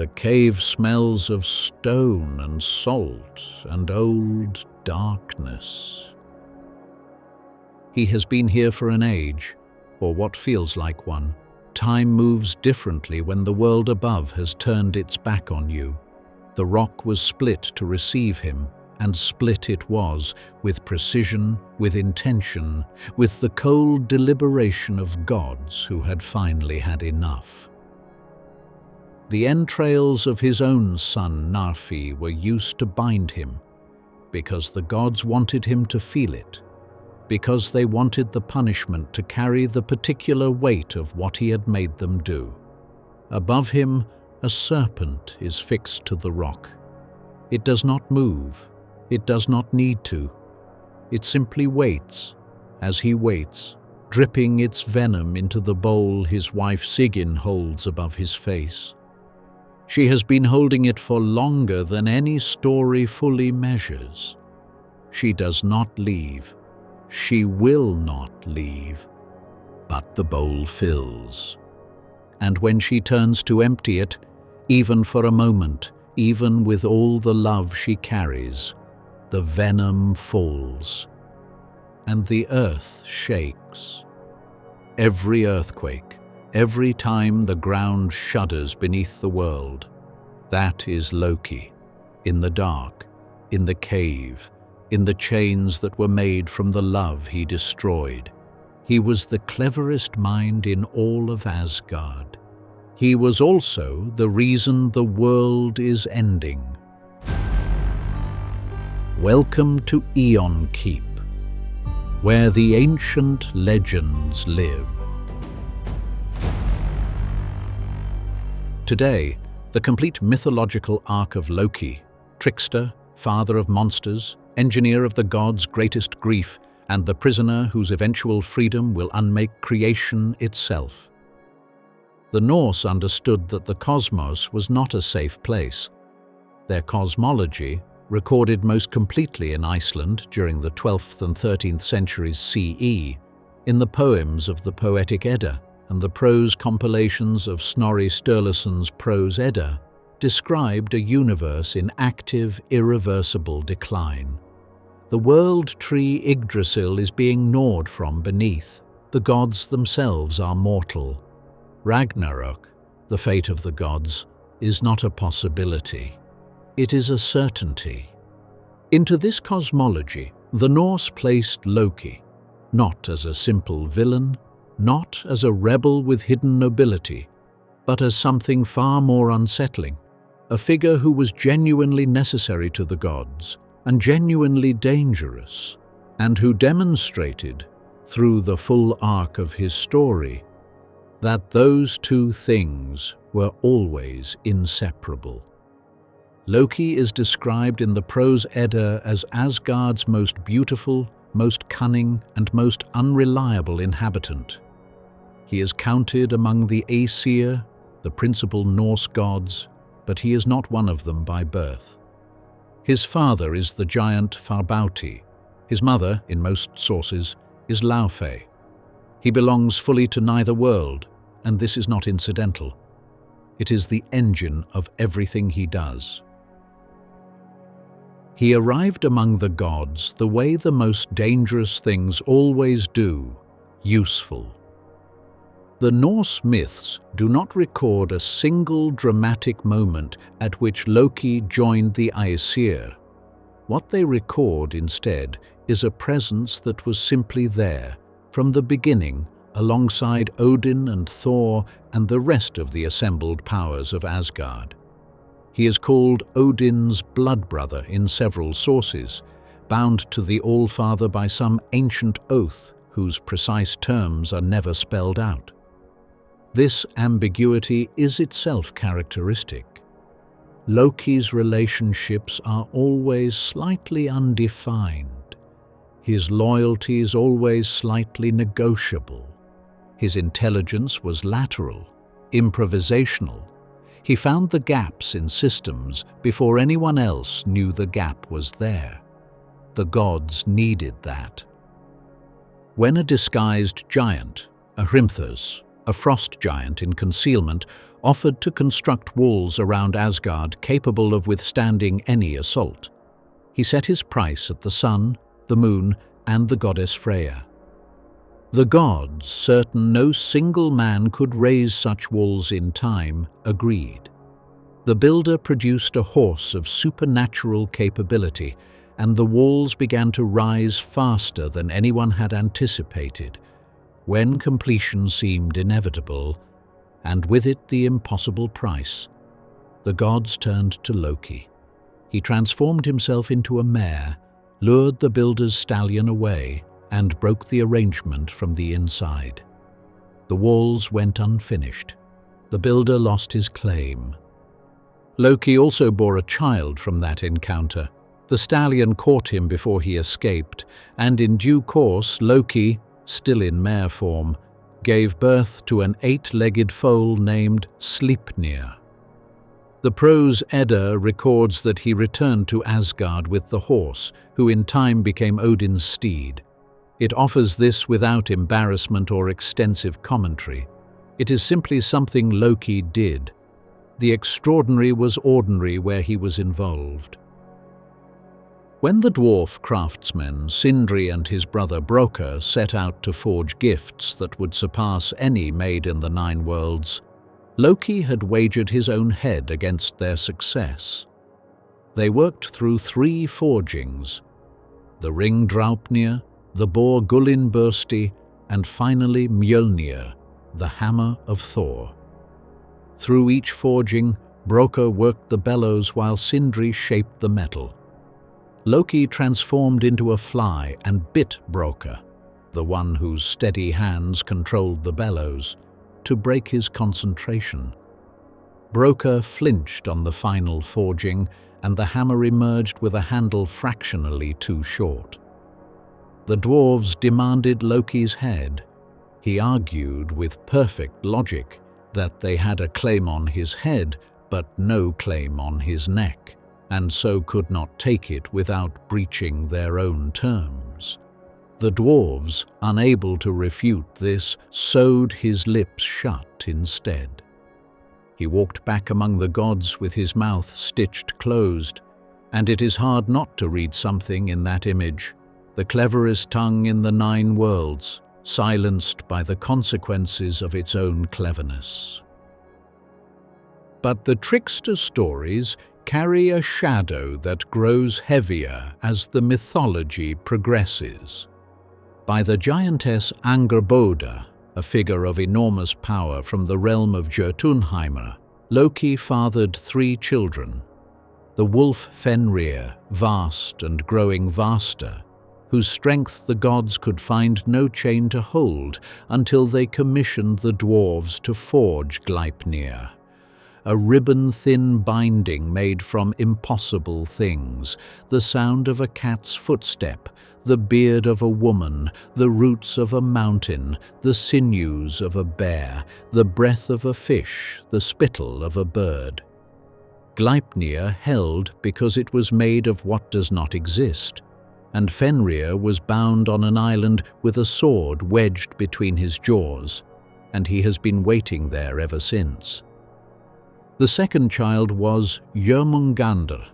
The cave smells of stone and salt and old darkness. He has been here for an age, or what feels like one. Time moves differently when the world above has turned its back on you. The rock was split to receive him, and split it was, with precision, with intention, with the cold deliberation of gods who had finally had enough. The entrails of his own son Narfi were used to bind him, because the gods wanted him to feel it, because they wanted the punishment to carry the particular weight of what he had made them do. Above him, a serpent is fixed to the rock. It does not move. It does not need to. It simply waits. As he waits, dripping its venom into the bowl his wife Sigyn holds above his face. She has been holding it for longer than any story fully measures. She does not leave. She will not leave. But the bowl fills. And when she turns to empty it, even for a moment, even with all the love she carries, the venom falls, and the earth shakes. Every earthquake, every time the ground shudders beneath the world, that is Loki, in the dark, in the cave, in the chains that were made from the love he destroyed. He was the cleverest mind in all of Asgard. He was also the reason the world is ending. Welcome to Aeonkeep, where the ancient legends live. Today, the complete mythological arc of Loki, trickster, father of monsters, engineer of the gods' greatest grief, and the prisoner whose eventual freedom will unmake creation itself. The Norse understood that the cosmos was not a safe place. Their cosmology, recorded most completely in Iceland during the 12th and 13th centuries CE, in the poems of the Poetic Edda and the prose compilations of Snorri Sturluson's Prose Edda, described a universe in active, irreversible decline. The world tree Yggdrasil is being gnawed from beneath. The gods themselves are mortal. Ragnarok, the fate of the gods, is not a possibility. It is a certainty. Into this cosmology, the Norse placed Loki, not as a simple villain, not as a rebel with hidden nobility, but as something far more unsettling, a figure who was genuinely necessary to the gods and genuinely dangerous, and who demonstrated, through the full arc of his story, that those two things were always inseparable. Loki is described in the Prose Edda as Asgard's most beautiful, most cunning, and most unreliable inhabitant. He is counted among the Aesir, the principal Norse gods, but he is not one of them by birth. His father is the giant Farbauti. His mother, in most sources, is Laufey. He belongs fully to neither world, and this is not incidental. It is the engine of everything he does. He arrived among the gods the way the most dangerous things always do, useful. The Norse myths do not record a single dramatic moment at which Loki joined the Aesir. What they record instead is a presence that was simply there, from the beginning, alongside Odin and Thor and the rest of the assembled powers of Asgard. He is called Odin's blood brother in several sources, bound to the All-Father by some ancient oath whose precise terms are never spelled out. This ambiguity is itself characteristic. Loki's relationships are always slightly undefined. His loyalty is always slightly negotiable. His intelligence was lateral, improvisational. He found the gaps in systems before anyone else knew the gap was there. The gods needed that. When a disguised giant, a Hrimthus, a frost giant in concealment, offered to construct walls around Asgard capable of withstanding any assault. He set his price at the sun, the moon, and the goddess Freya. The gods, certain no single man could raise such walls in time, agreed. The builder produced a horse of supernatural capability, and the walls began to rise faster than anyone had anticipated. When completion seemed inevitable, and with it the impossible price, the gods turned to Loki. He transformed himself into a mare, lured the builder's stallion away, and broke the arrangement from the inside. The walls went unfinished. The builder lost his claim. Loki also bore a child from that encounter. The stallion caught him before he escaped, and in due course Loki, still in mare form, gave birth to an 8-legged foal named Sleipnir. The Prose Edda records that he returned to Asgard with the horse, who in time became Odin's steed. It offers this without embarrassment or extensive commentary. It is simply something Loki did. The extraordinary was ordinary where he was involved. When the dwarf craftsmen Sindri and his brother Brokkr set out to forge gifts that would surpass any made in the 9 worlds, Loki had wagered his own head against their success. They worked through 3 forgings: the ring Draupnir, the boar Gullinbursti, and finally Mjolnir, the hammer of Thor. Through each forging, Brokkr worked the bellows while Sindri shaped the metal. Loki transformed into a fly and bit Brokkr, the one whose steady hands controlled the bellows, to break his concentration. Brokkr flinched on the final forging, and the hammer emerged with a handle fractionally too short. The dwarves demanded Loki's head. He argued with perfect logic that they had a claim on his head, but no claim on his neck, and so could not take it without breaching their own terms. The dwarves, unable to refute this, sewed his lips shut instead. He walked back among the gods with his mouth stitched closed, and it is hard not to read something in that image, the cleverest tongue in the 9 worlds, silenced by the consequences of its own cleverness. But the trickster stories carry a shadow that grows heavier as the mythology progresses. By the giantess Angrboða, a figure of enormous power from the realm of Jotunheimr, Loki fathered 3 children: the wolf Fenrir, vast and growing vaster, whose strength the gods could find no chain to hold until they commissioned the dwarves to forge Gleipnir, a ribbon-thin binding made from impossible things, the sound of a cat's footstep, the beard of a woman, the roots of a mountain, the sinews of a bear, the breath of a fish, the spittle of a bird. Gleipnir held because it was made of what does not exist, and Fenrir was bound on an island with a sword wedged between his jaws, and he has been waiting there ever since. The second child was Jörmungandr,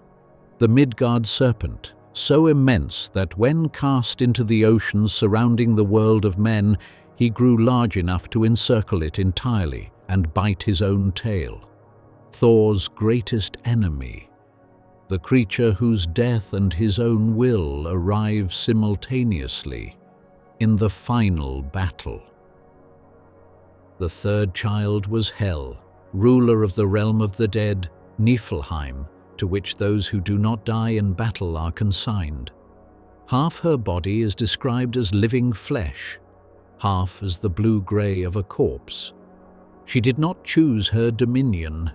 the Midgard serpent, so immense that when cast into the ocean surrounding the world of men, he grew large enough to encircle it entirely and bite his own tail. Thor's greatest enemy, the creature whose death and his own will arrive simultaneously in the final battle. The third child was Hel, ruler of the realm of the dead, Niflheim, to which those who do not die in battle are consigned. Half her body is described as living flesh, half as the blue-grey of a corpse. She did not choose her dominion.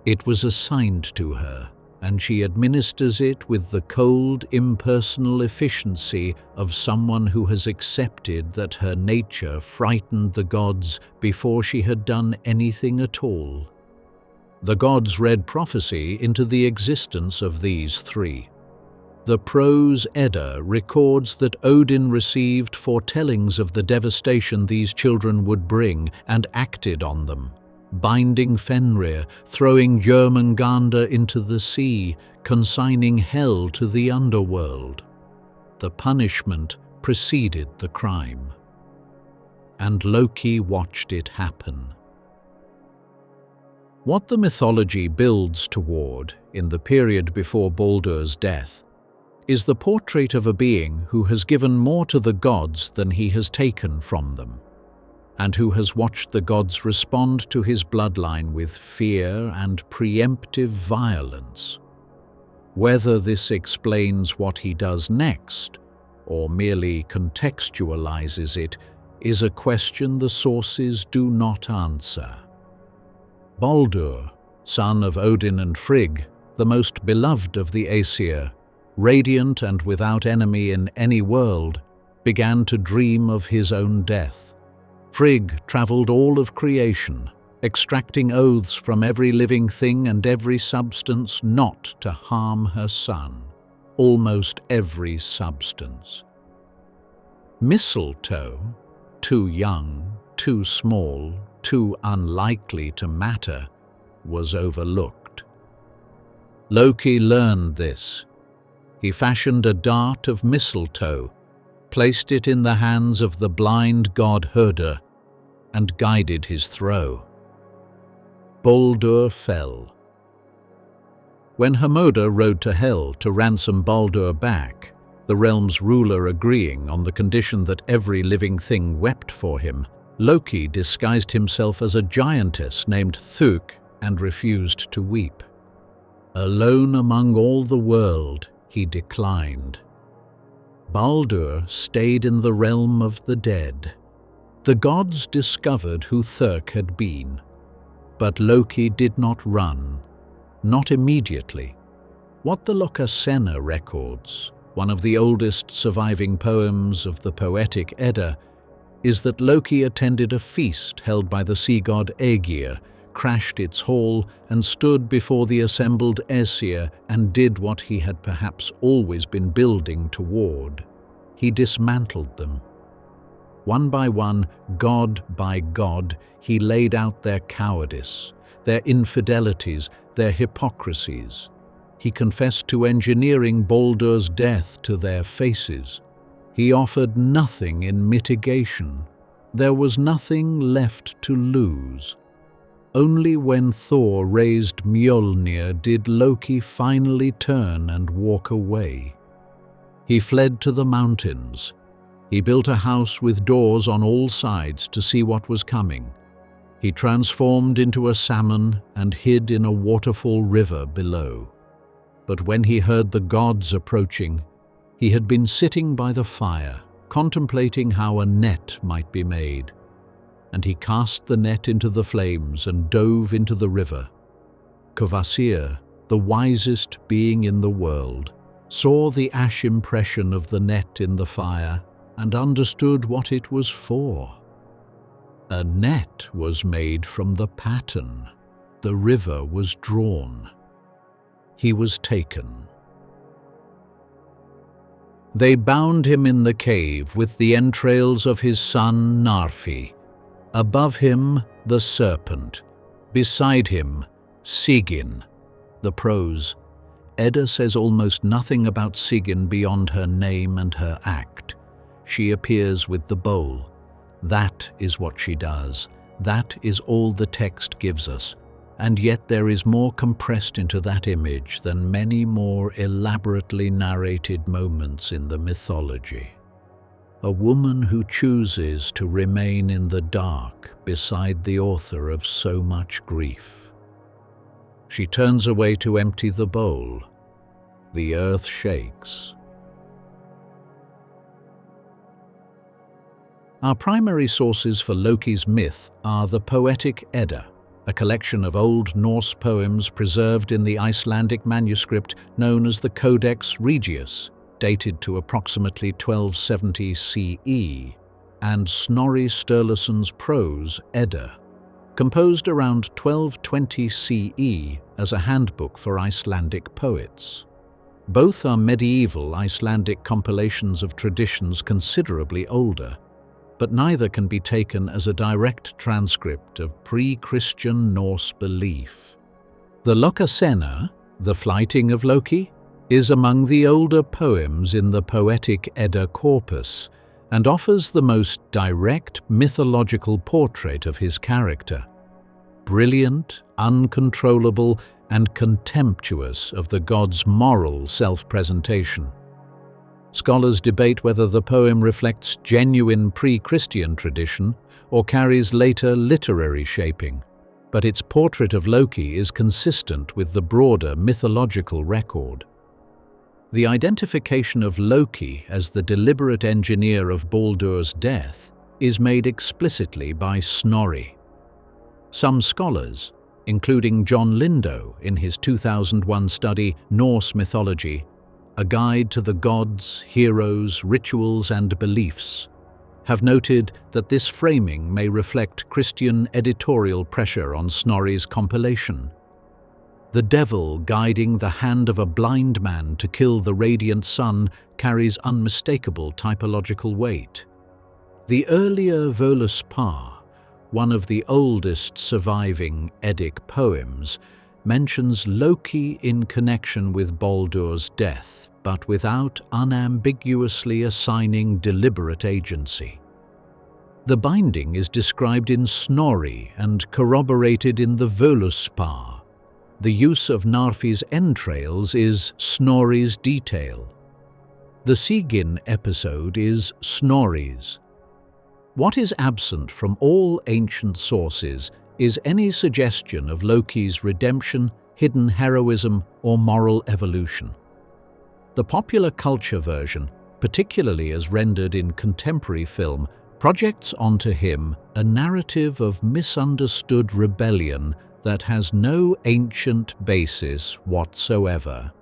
It was assigned to her, and she administers it with the cold, impersonal efficiency of someone who has accepted that her nature frightened the gods before she had done anything at all. The gods read prophecy into the existence of these 3. The Prose Edda records that Odin received foretellings of the devastation these children would bring and acted on them, binding Fenrir, throwing Jörmungandr into the sea, consigning hell to the underworld. The punishment preceded the crime, and Loki watched it happen. What the mythology builds toward in the period before Baldur's death is the portrait of a being who has given more to the gods than he has taken from them, and who has watched the gods respond to his bloodline with fear and preemptive violence. Whether this explains what he does next, or merely contextualizes it, is a question the sources do not answer. Baldur, son of Odin and Frigg, the most beloved of the Aesir, radiant and without enemy in any world, began to dream of his own death. Frigg travelled all of creation, extracting oaths from every living thing and every substance not to harm her son, almost every substance. Mistletoe, too young, too small, too unlikely to matter, was overlooked. Loki learned this. He fashioned a dart of mistletoe, placed it in the hands of the blind god Herder, and guided his throw. Baldur fell. When Hermoda rode to Hel to ransom Baldur back, the realm's ruler agreeing on the condition that every living thing wept for him, Loki disguised himself as a giantess named Thuk and refused to weep. Alone among all the world, he declined. Baldur stayed in the realm of the dead. The gods discovered who Thuk had been, but Loki did not run, not immediately. What the Lokasenna records, one of the oldest surviving poems of the Poetic Edda, is that Loki attended a feast held by the sea god Aegir, crashed its hall, and stood before the assembled Aesir and did what he had perhaps always been building toward. He dismantled them. One by one, god by god, he laid out their cowardice, their infidelities, their hypocrisies. He confessed to engineering Baldur's death to their faces. He offered nothing in mitigation. There was nothing left to lose. Only when Thor raised Mjolnir did Loki finally turn and walk away. He fled to the mountains. He built a house with doors on all sides to see what was coming. He transformed into a salmon and hid in a waterfall river below. But when he heard the gods approaching, he had been sitting by the fire, contemplating how a net might be made. And he cast the net into the flames and dove into the river. Kvasir, the wisest being in the world, saw the ash impression of the net in the fire and understood what it was for. A net was made from the pattern. The river was drawn. He was taken. They bound him in the cave with the entrails of his son Narfi. Above him, the serpent. Beside him, Sigyn. The prose. Edda says almost nothing about Sigyn beyond her name and her act. She appears with the bowl. That is what she does. That is all the text gives us. And yet there is more compressed into that image than many more elaborately narrated moments in the mythology. A woman who chooses to remain in the dark beside the author of so much grief. She turns away to empty the bowl. The earth shakes. Our primary sources for Loki's myth are the Poetic Edda, a collection of Old Norse poems preserved in the Icelandic manuscript known as the Codex Regius, dated to approximately 1270 CE, and Snorri Sturluson's Prose Edda, composed around 1220 CE as a handbook for Icelandic poets. Both are medieval Icelandic compilations of traditions considerably older, but neither can be taken as a direct transcript of pre-Christian Norse belief. The Lokasena, the flighting of Loki, is among the older poems in the Poetic Edda corpus and offers the most direct mythological portrait of his character. Brilliant, uncontrollable, and contemptuous of the god's moral self-presentation. Scholars debate whether the poem reflects genuine pre-Christian tradition or carries later literary shaping, but its portrait of Loki is consistent with the broader mythological record. The identification of Loki as the deliberate engineer of Baldur's death is made explicitly by Snorri. Some scholars, including John Lindow in his 2001 study Norse Mythology, a guide to the gods, heroes, rituals and beliefs, have noted that this framing may reflect Christian editorial pressure on Snorri's compilation. The devil guiding the hand of a blind man to kill the radiant sun carries unmistakable typological weight. The earlier Völuspá, one of the oldest surviving Eddic poems, mentions Loki in connection with Baldur's death, but without unambiguously assigning deliberate agency. The binding is described in Snorri and corroborated in the Völuspá. The use of Narfi's entrails is Snorri's detail. The Sigyn episode is Snorri's. What is absent from all ancient sources is any suggestion of Loki's redemption, hidden heroism, or moral evolution. The popular culture version, particularly as rendered in contemporary film, projects onto him a narrative of misunderstood rebellion that has no ancient basis whatsoever.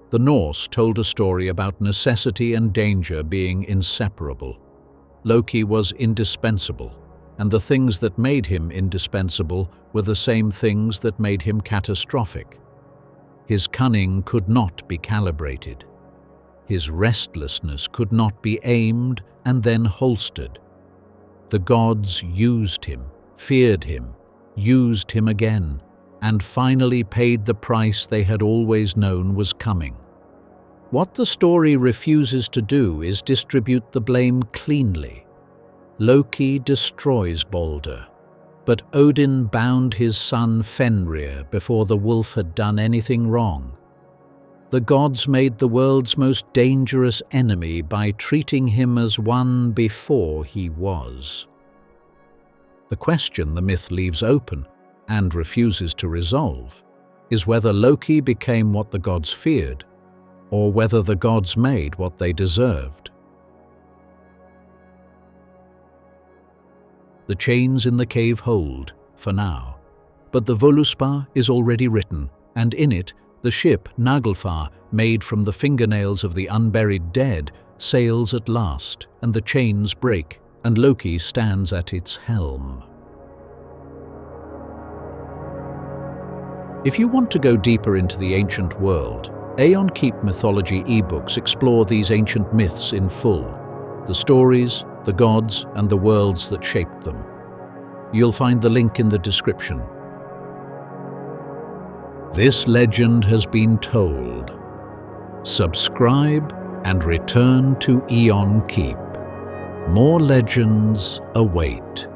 The Norse told a story about necessity and danger being inseparable. Loki was indispensable, and the things that made him indispensable were the same things that made him catastrophic. His cunning could not be calibrated. His restlessness could not be aimed and then holstered. The gods used him, feared him, used him again, and finally paid the price they had always known was coming. What the story refuses to do is distribute the blame cleanly. Loki destroys Baldur, but Odin bound his son Fenrir before the wolf had done anything wrong. The gods made the world's most dangerous enemy by treating him as one before he was. The question the myth leaves open, and refuses to resolve, is whether Loki became what the gods feared, or whether the gods made what they deserved. The chains in the cave hold, for now, but the Völuspá is already written, and in it, the ship Naglfar, made from the fingernails of the unburied dead, sails at last, and the chains break, and Loki stands at its helm. If you want to go deeper into the ancient world, Aeonkeep mythology ebooks explore these ancient myths in full, the stories, the gods, and the worlds that shaped them. You'll find the link in the description. This legend has been told. Subscribe and return to Aeonkeep. More legends await.